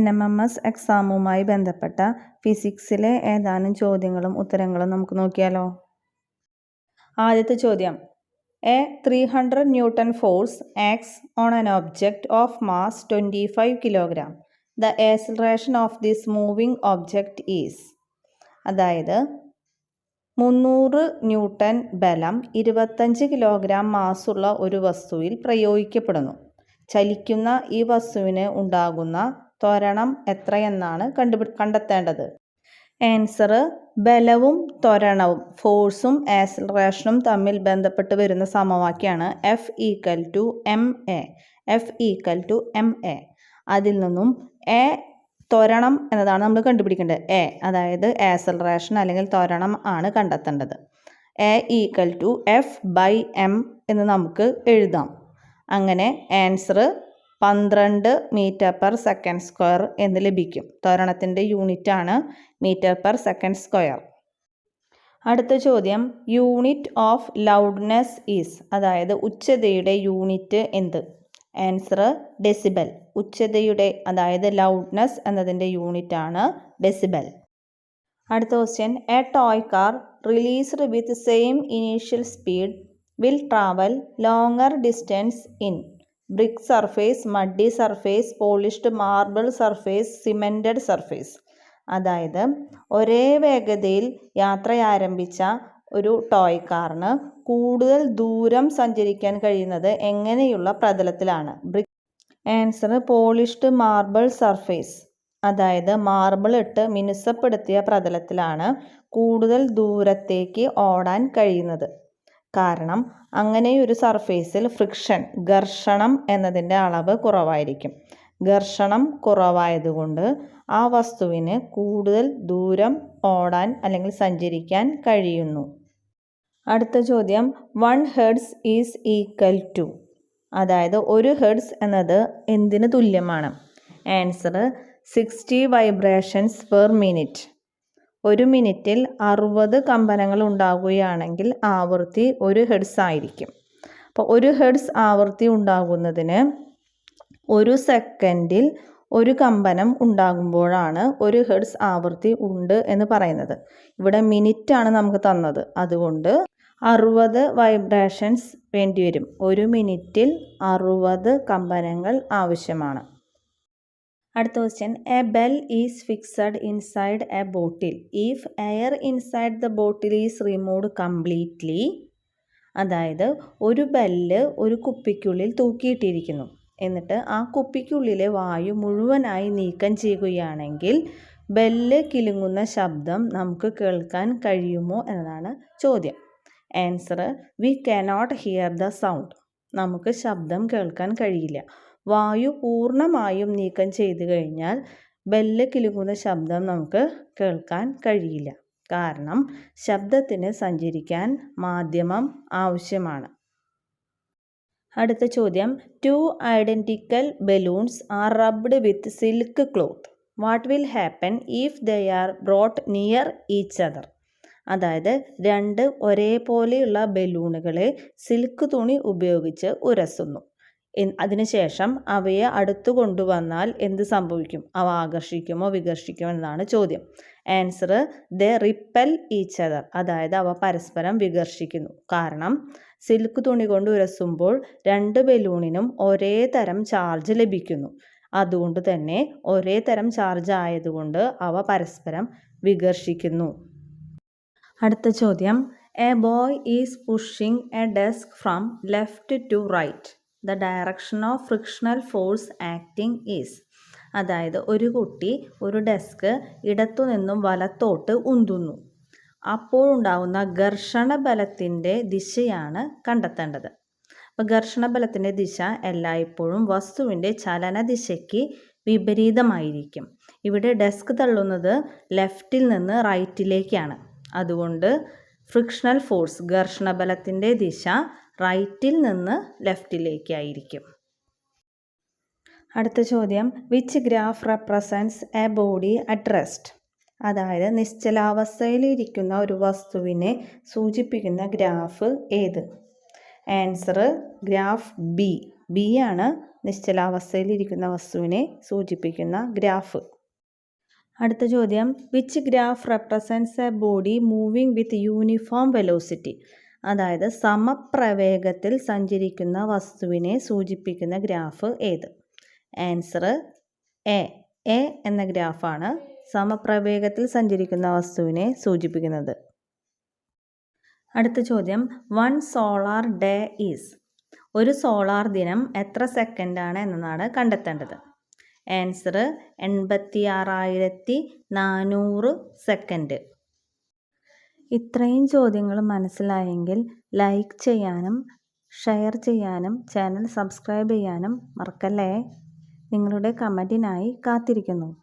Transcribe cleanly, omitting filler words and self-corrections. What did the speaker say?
NMMS എക്സാമുമായി ബന്ധപ്പെട്ട ഫിസിക്സിലെ ഏതാനും ചോദ്യങ്ങളും ഉത്തരങ്ങളും നമുക്ക് നോക്കിയാലോ. ആദ്യത്തെ ചോദ്യം, A 300 Newton force acts on an object of mass 25 kilogram. The acceleration of this moving object is. അതായത് 300 ന്യൂട്ടൺ ബലം 25 കിലോഗ്രാം മാസുള്ള ഒരു വസ്തുവിൽ പ്രയോഗിക്കപ്പെടുന്നു. ചലിക്കുന്ന ഈ വസ്തുവിന് ഉണ്ടാകുന്ന ത്വരണം എത്രയെന്നാണ് കണ്ടെത്തേണ്ടത്. ആൻസർ, ബലവും ത്വരണവും ഫോഴ്സും ആക്സിലറേഷനും തമ്മിൽ ബന്ധപ്പെട്ട് വരുന്ന സമവാക്യമാണ് F=ma. അതിൽ നിന്നും എ ത്വരണം എന്നതാണ് നമ്മൾ കണ്ടുപിടിക്കേണ്ടത്. എ അതായത് ആക്സിലറേഷൻ അല്ലെങ്കിൽ ത്വരണം ആണ് കണ്ടെത്തേണ്ടത്. A=F/m എന്ന് നമുക്ക് എഴുതാം. അങ്ങനെ ആൻസർ 12 m/s² എന്ന് ലഭിക്കും. ത്വരണത്തിൻ്റെ യൂണിറ്റാണ് m/s². അടുത്ത ചോദ്യം, യൂണിറ്റ് ഓഫ് ലൗഡ്നെസ് ഈസ്. അതായത് ഉച്ചതയുടെ യൂണിറ്റ് എന്ത്? Answer, decibel. ഉച്ചതയുടെ അതായത് ലൗഡ്നെസ് എന്നതിൻ്റെ യൂണിറ്റാണ് ഡെസിബൽ. അടുത്ത question, a toy car released with same initial speed will travel longer distance in brick surface, muddy surface, polished marble surface, cemented surface. അതായത് ഒരേ വേഗതയിൽ യാത്ര ആരംഭിച്ച ഒരു ടോയ് കാറിന് കൂടുതൽ ദൂരം സഞ്ചരിക്കാൻ കഴിയുന്നത് എങ്ങനെയുള്ള പ്രതലത്തിലാണ്? Answer, polished marble surface. അതായത് മാർബിൾ ഇട്ട് മിനുസപ്പെടുത്തിയ പ്രതലത്തിലാണ് കൂടുതൽ ദൂരത്തേക്ക് ഓടാൻ കഴിയുന്നത്. കാരണം അങ്ങനെയൊരു സർഫേസിൽ ഫ്രിക്ഷൻ, ഘർഷണം എന്നതിൻ്റെ അളവ് കുറവായിരിക്കും. ഘർഷണം കുറവായതുകൊണ്ട് ആ വസ്തുവിന് കൂടുതൽ ദൂരം ഓടാൻ അല്ലെങ്കിൽ സഞ്ചരിക്കാൻ കഴിയുന്നു. അടുത്ത ചോദ്യം, 1 Hz ഈസ് ഈക്വൽ ടു. അതായത് 1 Hz എന്നത് എന്തിന് തുല്യമാണ്? Answer, 60 vibrations per minute. ഒരു മിനിറ്റിൽ 60 കമ്പനങ്ങൾ ഉണ്ടാകുകയാണെങ്കിൽ ആവൃത്തി 1 Hz ആയിരിക്കും. അപ്പോൾ 1 Hz ആവൃത്തി ഉണ്ടാകുന്നതിന് 1 സെക്കൻഡിൽ 1 കമ്പനം ഉണ്ടാകുമ്പോഴാണ് 1 Hz ആവൃത്തി ഉണ്ട് എന്ന് പറയുന്നത്. ഇവിടെ മിനിറ്റാണ് നമുക്ക് തന്നത്, അതുകൊണ്ട് 60 വൈബ്രേഷൻസ് വേണ്ടിവരും. 1 മിനിറ്റിൽ 60 കമ്പനങ്ങൾ ആവശ്യമാണ്. അടുത്ത question, A bell is fixed inside A bottle if air inside the bottle is removed completely. അതായത് ഒരു ബെല്ല് ഒരു കുപ്പിക്കുള്ളിൽ തൂക്കിയിട്ടിരിക്കുന്നു. എന്നിട്ട് ആ കുപ്പിക്കുള്ളിലെ വായു മുഴുവനായി നീക്കം ചെയ്യുകയാണെങ്കിൽ ബെല്ല് കിലുങ്ങുന്ന ശബ്ദം നമുക്ക് കേൾക്കാൻ കഴിയുമോ എന്നതാണ് ചോദ്യം. Answer, we cannot hear the sound. നമുക്ക് ശബ്ദം കേൾക്കാൻ കഴിയില്ല. വായു പൂർണ്ണമായും നീക്കം ചെയ്തു കഴിഞ്ഞാൽ ബെല്ല് കിലുങ്ങുന്ന ശബ്ദം നമുക്ക് കേൾക്കാൻ കഴിയില്ല. കാരണം ശബ്ദത്തിന് സഞ്ചരിക്കാൻ മാധ്യമം ആവശ്യമാണ്. അടുത്ത ചോദ്യം, 2 identical balloons are rubbed with silk cloth. What will happen if they are brought near each other? അതായത് 2 ഒരേപോലെയുള്ള ബലൂണുകളെ സിൽക്ക് തുണി ഉപയോഗിച്ച് ഉരസുന്നു. അതിനുശേഷം അവയെ അടുത്തു കൊണ്ടുവന്നാൽ എന്ത് സംഭവിക്കും? അവ ആകർഷിക്കുമോ വികർഷിക്കുമോ എന്നതാണ് ചോദ്യം. ആൻസർ, ദേ റിപ്പൽ ഈച്ച് അതർ. അതായത് അവ പരസ്പരം വികർഷിക്കുന്നു. കാരണം സിൽക്ക് തുണി കൊണ്ട് ഉരസുമ്പോൾ 2 ബലൂണിനും ഒരേ തരം ചാർജ് ലഭിക്കുന്നു. അതുകൊണ്ട് തന്നെ ഒരേ തരം ചാർജ് ആയതുകൊണ്ട് അവ പരസ്പരം വികർഷിക്കുന്നു. അടുത്ത ചോദ്യം, a boy is pushing a desk from left to right. The direction of frictional force acting is. അതായത് ഒരു കുട്ടി ഒരു ഡെസ്ക് ഇടത്തു നിന്നും വലത്തോട്ട് ഉന്തുന്നു. അപ്പോഴുണ്ടാകുന്ന ഘർഷണ ബലത്തിൻ്റെ ദിശയാണ് കണ്ടെത്തേണ്ടത്. അപ്പോൾ ഘർഷണ ബലത്തിൻ്റെ ദിശ എല്ലായ്പ്പോഴും വസ്തുവിൻ്റെ ചലന ദിശയ്ക്ക് വിപരീതമായിരിക്കും. ഇവിടെ ഡെസ്ക് തള്ളുന്നത് ലെഫ്റ്റിൽ നിന്ന് റൈറ്റിലേക്കാണ്. അതുകൊണ്ട് ഫ്രിക്ഷണൽ ഫോഴ്സ്, ഘർഷണ ബലത്തിൻ്റെ ദിശ റൈറ്റിൽ നിന്ന് ലെഫ്റ്റിലേക്കായിരിക്കും. അടുത്ത ചോദ്യം, which graph represents A body at rest. അതായത് നിശ്ചലാവസ്ഥയിലിരിക്കുന്ന ഒരു വസ്തുവിനെ സൂചിപ്പിക്കുന്ന ഗ്രാഫ് ഏത്? ആൻസർ, ഗ്രാഫ് ബി ആണ് നിശ്ചലാവസ്ഥയിലിരിക്കുന്ന വസ്തുവിനെ സൂചിപ്പിക്കുന്ന ഗ്രാഫ്. അടുത്ത ചോദ്യം, which graph represents A body moving with uniform velocity? അതായത് സമപ്രവേഗത്തിൽ സഞ്ചരിക്കുന്ന വസ്തുവിനെ സൂചിപ്പിക്കുന്ന ഗ്രാഫ് ഏത്? Answer A. എ എന്ന ഗ്രാഫാണ് സമപ്രവേഗത്തിൽ സഞ്ചരിക്കുന്ന വസ്തുവിനെ സൂചിപ്പിക്കുന്നത്. അടുത്ത ചോദ്യം, 1 സോളാർ ഡേ ഈസ്. ഒരു സോളാർ ദിനം എത്ര സെക്കൻഡാണ് എന്നതാണ് കണ്ടെത്തേണ്ടത്. Answer 86,400 second. ഇത്രയും ചോദ്യങ്ങൾ മനസ്സിലായെങ്കിൽ ലൈക്ക് ചെയ്യാനും ഷെയർ ചെയ്യാനും ചാനൽ സബ്സ്ക്രൈബ് ചെയ്യാനും മറക്കല്ലേ. നിങ്ങളുടെ കമൻറ്റിനായി കാത്തിരിക്കുന്നു.